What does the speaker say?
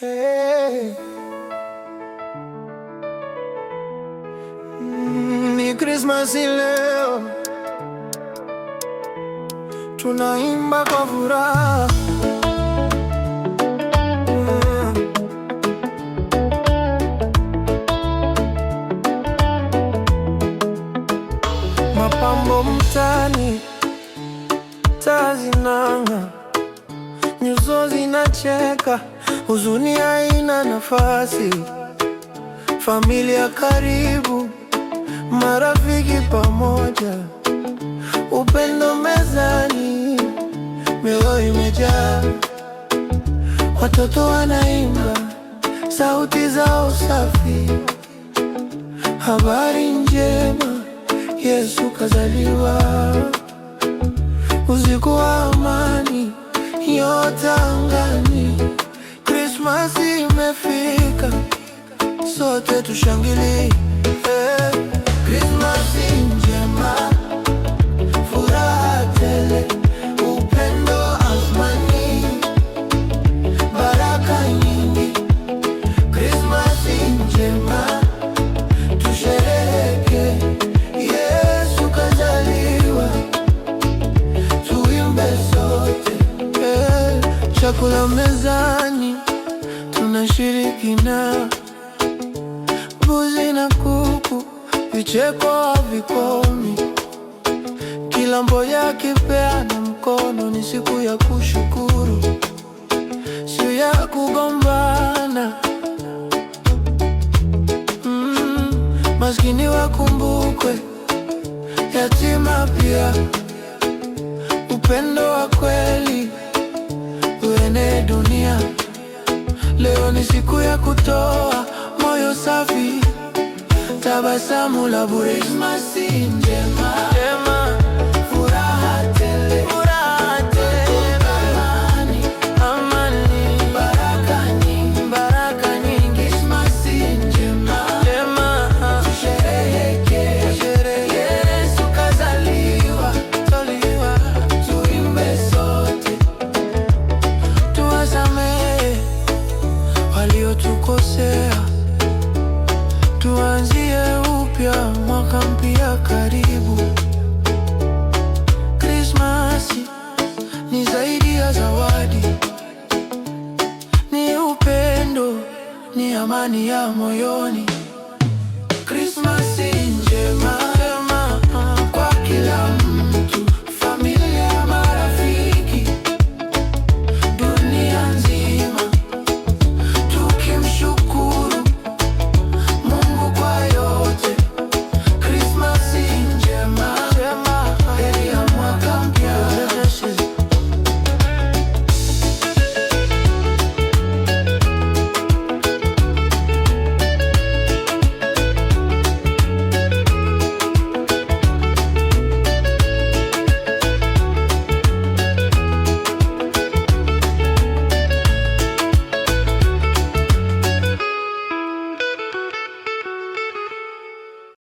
Hey. Ni Krismasi leo, tunaimba kwa furaha. Mapambo mtaani, taa zinang'aa, nyuso zinacheka, huzuni haina nafasi. Familia karibu, marafiki pamoja, upendo mezani, mioyo imejaa. Watoto wanaimba, sauti zao safi, habari njema, Yesu kazaliwa. Usiku wa amani, nyota angani, Krismasi imefika, sote tushangilie. Krismasi njema, furaha tele, upendo amani, baraka nyingi. Krismasi njema, tushereheke, Yesu kazaliwa, tuimbe sote. Chakula mezani, tunashiriki na mbuzi na kuku, vicheko havikomi. Kila mmoja akipeana mkono, ni siku ya kushukuru, sio ya kugombana. Maskini wakumbukwe, yatima pia. Upendo wa kweli uenee dunia. Leo ni siku ya kutoa moyo safi, tabasamu la bure. Krismasi njema, furaha tele, amani, baraka nyingi. Krismasi njema, tushereheke, Yesu kazaliwa, tuimbe sote, tuwasamehe waliotukosea, tuanzie upya, mwaka mpya karibu. Krismasi ni zaidi ya zawadi, ni upendo, ni amani ya moyoni. Krismasi